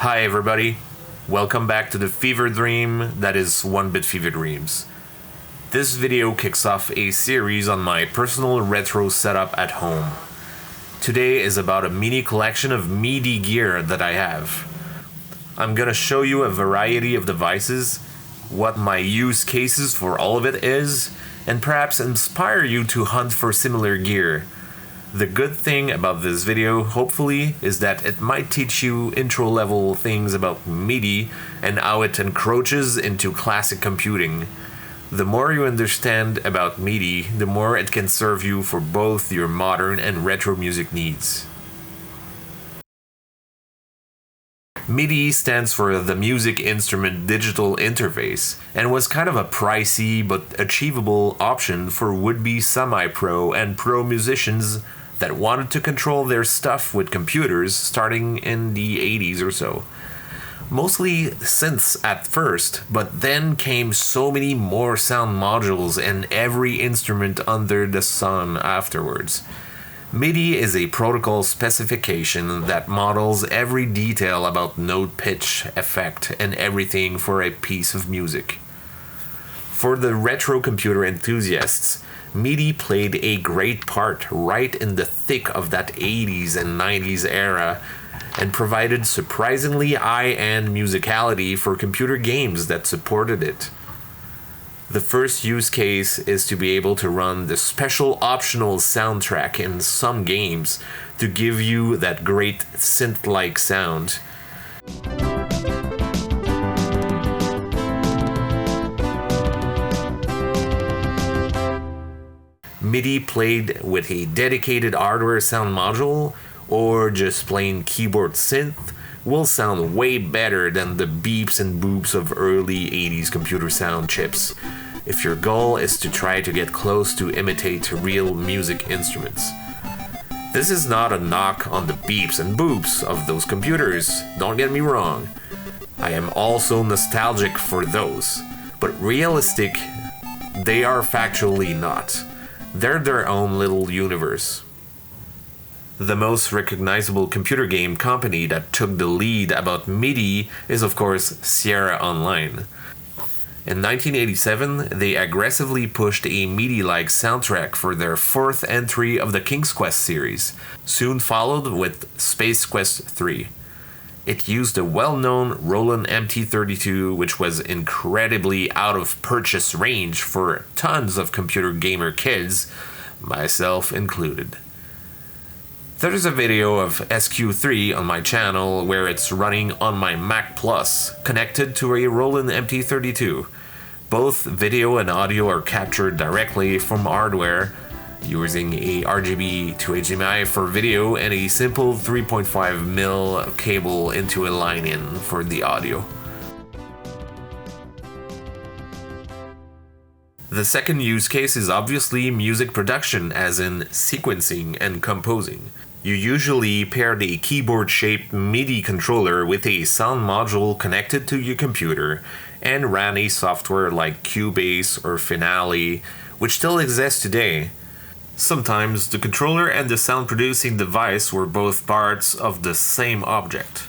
Hi everybody, welcome back to the fever dream that is 1-Bit Fever Dreams. This video kicks off a series on my personal retro setup at home. Today is about a mini collection of Midi gear that I have. I'm gonna show you a variety of devices, what my use cases for all of it is, and perhaps inspire you to hunt for similar gear. The good thing about this video, hopefully, is that it might teach you intro-level things about Midi and how it encroaches into classic computing. The more you understand about Midi, the more it can serve you for both your modern and retro music needs. Midi stands for the Music Instrument Digital Interface and was kind of a pricey but achievable option for would-be semi-pro and pro musicians that wanted to control their stuff with computers starting in the 80s or so. Mostly synths at first, but then came so many more sound modules and every instrument under the sun afterwards. Midi is a protocol specification that models every detail about note pitch, effect, and everything for a piece of music. For the retro computer enthusiasts, Midi played a great part right in the thick of that 80s and 90s era and provided surprisingly high-end musicality for computer games that supported it. The first use case is to be able to run the special optional soundtrack in some games to give you that great synth-like sound. Midi played with a dedicated hardware sound module or just plain keyboard synth will sound way better than the beeps and boops of early 80s computer sound chips, if your goal is to try to get close to imitate real music instruments. This is not a knock on the beeps and boops of those computers, don't get me wrong. I am also nostalgic for those, but realistic, they are factually not. They're their own little universe. The most recognizable computer game company that took the lead about Midi is of course Sierra Online. In 1987, they aggressively pushed a Midi-like soundtrack for their fourth entry of the King's Quest series, soon followed with Space Quest 3. It used the well-known Roland MT-32, which was incredibly out of purchase range for tons of computer gamer kids, myself included. There's a video of SQ3 on my channel where it's running on my Mac Plus, connected to a Roland MT-32. Both video and audio are captured directly from hardware, using a RGBtoHDMI for video and a simple 3.5mm cable into a line-in for the audio. The second use case is obviously music production, as in sequencing and composing. You usually paired a keyboard-shaped MIDI controller with a sound module connected to your computer and ran a software like Cubase or Finale, which still exists today. Sometimes the controller and the sound-producing device were both parts of the same object.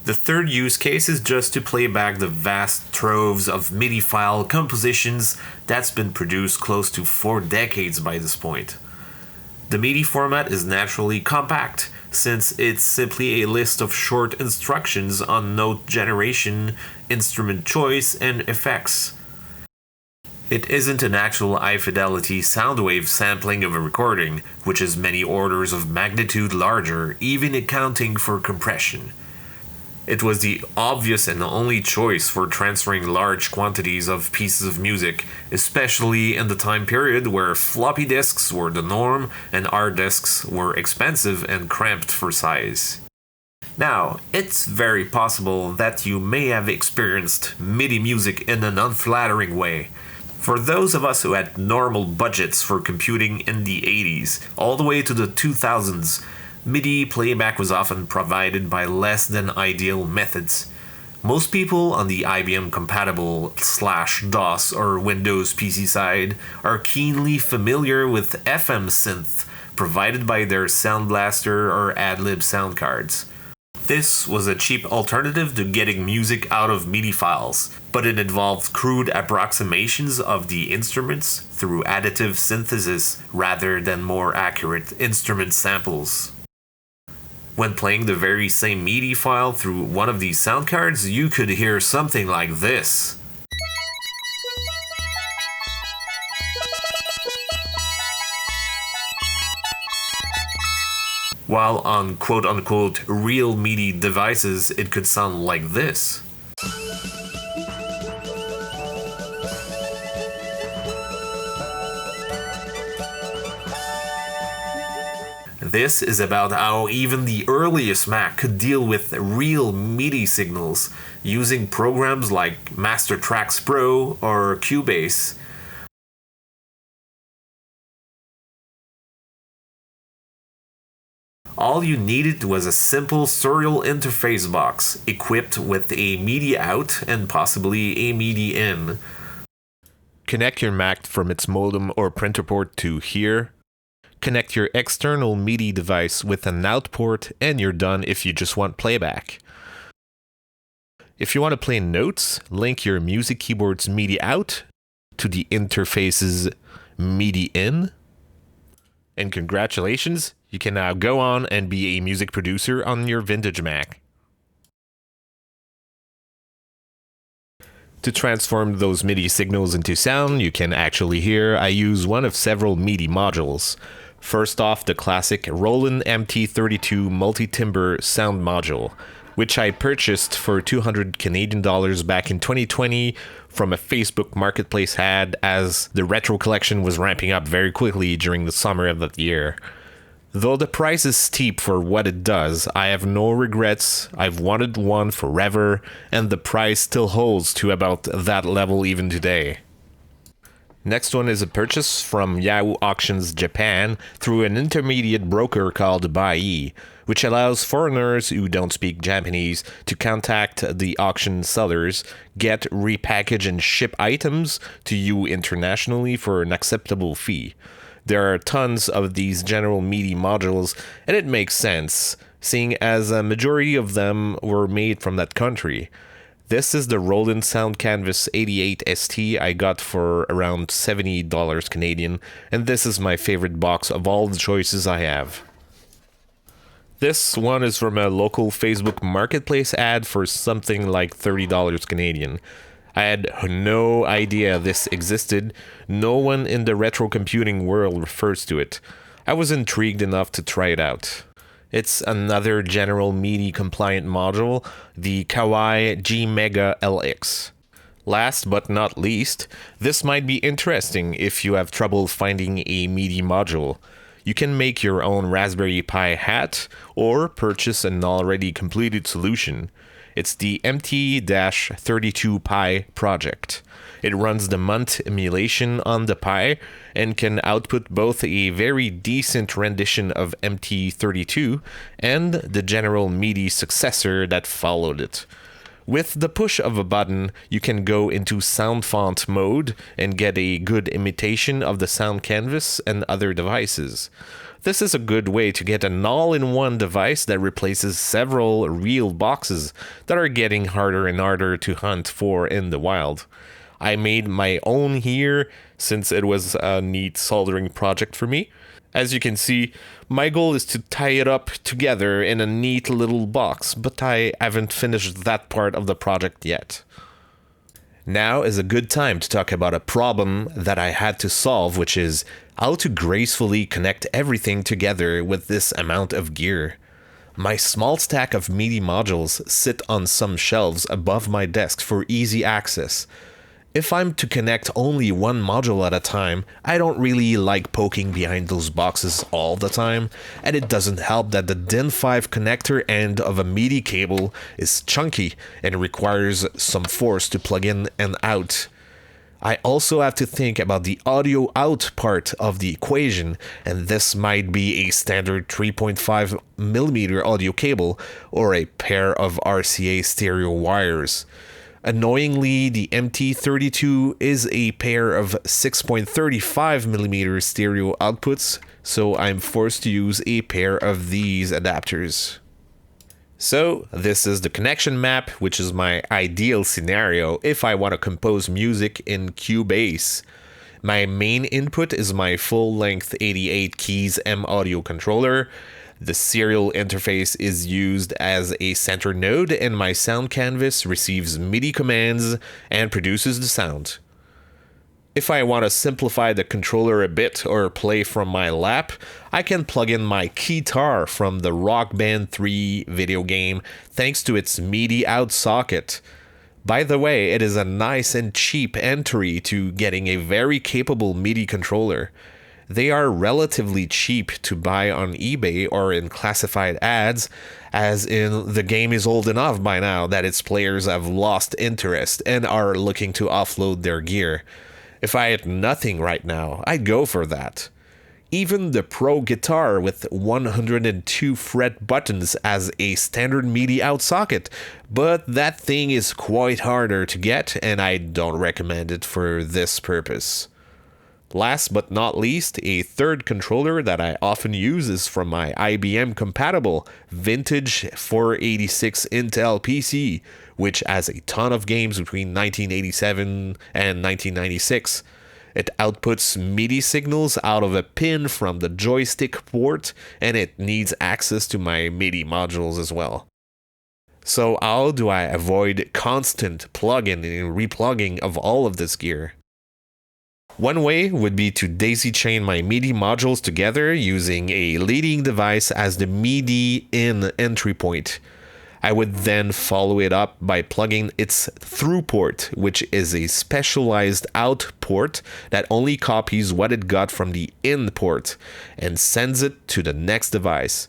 The third use case is just to play back the vast troves of MIDI file compositions that's been produced close to 4 decades by this point. The Midi format is naturally compact, since it's simply a list of short instructions on note generation, instrument choice, and effects. It isn't an actual high-fidelity sound wave sampling of a recording, which is many orders of magnitude larger, even accounting for compression. It was the obvious and only choice for transferring large quantities of pieces of music, especially in the time period where floppy disks were the norm and hard disks were expensive and cramped for size. Now, it's very possible that you may have experienced MIDI music in an unflattering way. For those of us who had normal budgets for computing in the 80s, all the way to the 2000s, Midi playback was often provided by less than ideal methods. Most people on the IBM-compatible /DOS or Windows PC side are keenly familiar with FM synth provided by their Sound Blaster or AdLib sound cards. This was a cheap alternative to getting music out of MIDI files, but it involved crude approximations of the instruments through additive synthesis rather than more accurate instrument samples. When playing the very same MIDI file through one of these sound cards, you could hear something like this. While on quote-unquote real MIDI devices, it could sound like this. This is about how even the earliest Mac could deal with real MIDI signals using programs like Mastertracks Pro or Cubase. All you needed was a simple serial interface box equipped with a MIDI out and possibly a MIDI in. Connect your Mac from its modem or printer port to here. Connect your external MIDI device with an out port and you're done if you just want playback. If you want to play notes, link your music keyboard's MIDI out to the interface's MIDI in. And congratulations, you can now go on and be a music producer on your vintage Mac. To transform those MIDI signals into sound you can actually hear, I use one of several MIDI modules. First off, the classic Roland MT-32 multi-timbre sound module, which I purchased for 200 Canadian dollars back in 2020 from a Facebook marketplace ad as the retro collection was ramping up very quickly during the summer of that year. Though the price is steep for what it does, I have no regrets. I've wanted one forever, and the price still holds to about that level even today. Next one is a purchase from Yahoo Auctions Japan through an intermediate broker called Bach, which allows foreigners who don't speak Japanese to contact the auction sellers, get, repackage, and ship items to you internationally for an acceptable fee. There are tons of these general MIDI modules, and it makes sense, seeing as a majority of them were made from that country. This is the Roland Sound Canvas 88ST I got for around $70 Canadian, and this is my favorite box of all the choices I have. This one is from a local Facebook marketplace ad for something like $30 Canadian. I had no idea this existed. No one in the retro computing world refers to it. I was intrigued enough to try it out. It's another general MIDI compliant module, the Kawai GMega LX. Last but not least, this might be interesting if you have trouble finding a MIDI module. You can make your own Raspberry Pi hat or purchase an already completed solution. It's the MT-32 Pi project. It runs the Munt emulation on the Pi and can output both a very decent rendition of MT-32 and the general MIDI successor that followed it. With the push of a button, you can go into sound font mode and get a good imitation of the sound canvas and other devices. This is a good way to get an all-in-one device that replaces several real boxes that are getting harder and harder to hunt for in the wild. I made my own here since it was a neat soldering project for me. As you can see, my goal is to tie it up together in a neat little box, but I haven't finished that part of the project yet. Now is a good time to talk about a problem that I had to solve, which is how to gracefully connect everything together with this amount of gear. My small stack of MIDI modules sit on some shelves above my desk for easy access. If I'm to connect only one module at a time, I don't really like poking behind those boxes all the time, and it doesn't help that the DIN 5 connector end of a MIDI cable is chunky and requires some force to plug in and out. I also have to think about the audio out part of the equation, and this might be a standard 3.5mm audio cable or a pair of RCA stereo wires. Annoyingly, the MT-32 is a pair of 6.35mm stereo outputs, so I'm forced to use a pair of these adapters. So this is the connection map, which is my ideal scenario if I want to compose music in Cubase. My main input is my full-length 88 keys M audio controller. The serial interface is used as a center node, and my sound canvas receives MIDI commands and produces the sound. If I want to simplify the controller a bit or play from my lap, I can plug in my keytar from the Rock Band 3 video game thanks to its Midi out socket. By the way, it is a nice and cheap entry to getting a very capable Midi controller. They are relatively cheap to buy on eBay or in classified ads, as in the game is old enough by now that its players have lost interest and are looking to offload their gear. If I had nothing right now, I'd go for that. Even the Pro guitar with 102 fret buttons has a standard MIDI out socket, but that thing is quite harder to get and I don't recommend it for this purpose. Last but not least, a third controller that I often use is from my IBM compatible vintage 486 Intel PC, which has a ton of games between 1987 and 1996. It outputs MIDI signals out of a pin from the joystick port, and it needs access to my MIDI modules as well. So how do I avoid constant plug-in and replugging of all of this gear? One way would be to daisy chain my MIDI modules together using a leading device as the MIDI in entry point. I would then follow it up by plugging its through port, which is a specialized out port that only copies what it got from the in port and sends it to the next device.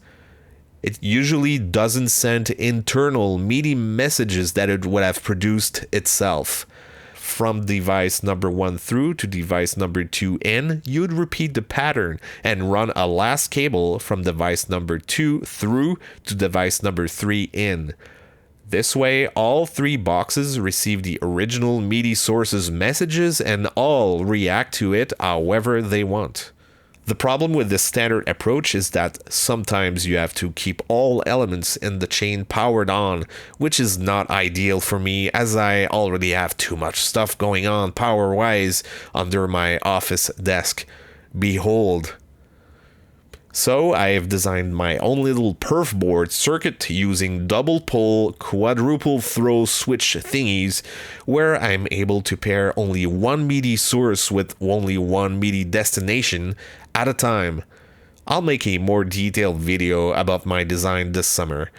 It usually doesn't send internal MIDI messages that it would have produced itself. From device number 1 through to device number 2 in, you'd repeat the pattern and run a last cable from device number 2 through to device number 3 in. This way, all 3 boxes receive the original MIDI source's messages and all react to it however they want. The problem with this standard approach is that sometimes you have to keep all elements in the chain powered on, which is not ideal for me as I already have too much stuff going on power-wise under my office desk. Behold. So I have designed my own little perf board circuit using double pole, quadruple throw switch thingies where I'm able to pair only one MIDI source with only one MIDI destination at a time. I'll make a more detailed video about my design this summer.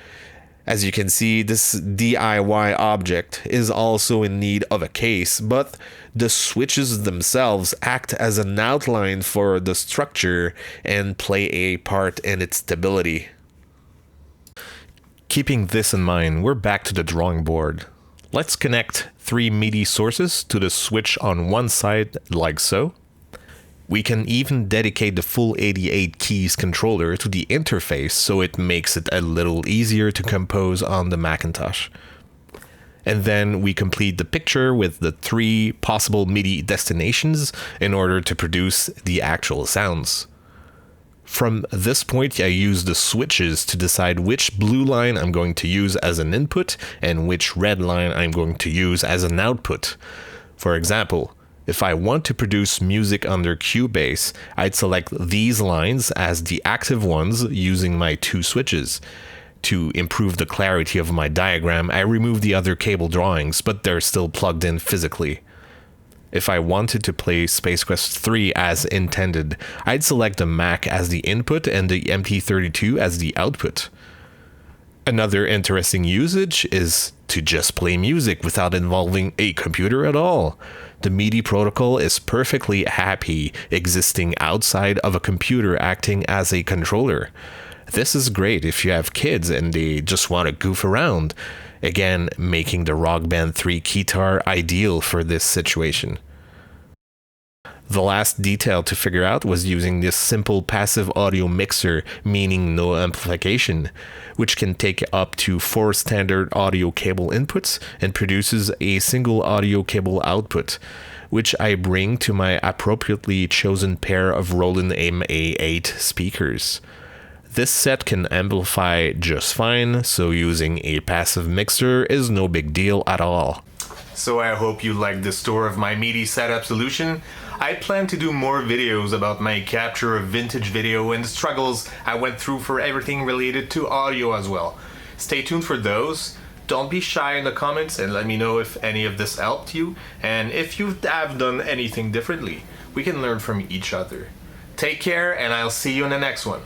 As you can see, this DIY object is also in need of a case, but the switches themselves act as an outline for the structure and play a part in its stability. Keeping this in mind, we're back to the drawing board. Let's connect 3 MIDI sources to the switch on one side like so. We can even dedicate the full 88 keys controller to the interface so it makes it a little easier to compose on the Macintosh. And then we complete the picture with the 3 possible MIDI destinations in order to produce the actual sounds. From this point, I use the switches to decide which blue line I'm going to use as an input and which red line I'm going to use as an output. For example, if I want to produce music under Cubase, I'd select these lines as the active ones using my 2 switches. To improve the clarity of my diagram, I remove the other cable drawings, but they're still plugged in physically. If I wanted to play Space Quest 3 as intended, I'd select the Mac as the input and the MT-32 as the output. Another interesting usage is to just play music without involving a computer at all. The Midi protocol is perfectly happy existing outside of a computer acting as a controller. This is great if you have kids and they just want to goof around, again making the Rock Band 3 keytar ideal for this situation. The last detail to figure out was using this simple passive audio mixer, meaning no amplification, which can take up to 4 standard audio cable inputs and produces a single audio cable output, which I bring to my appropriately chosen pair of Roland MA8 speakers. This set can amplify just fine, so using a passive mixer is no big deal at all. So I hope you liked this tour of my Midi setup solution. I plan to do more videos about my capture of vintage video and the struggles I went through for everything related to audio as well. Stay tuned for those. Don't be shy in the comments and let me know if any of this helped you and if you have done anything differently. We can learn from each other. Take care and I'll see you in the next one.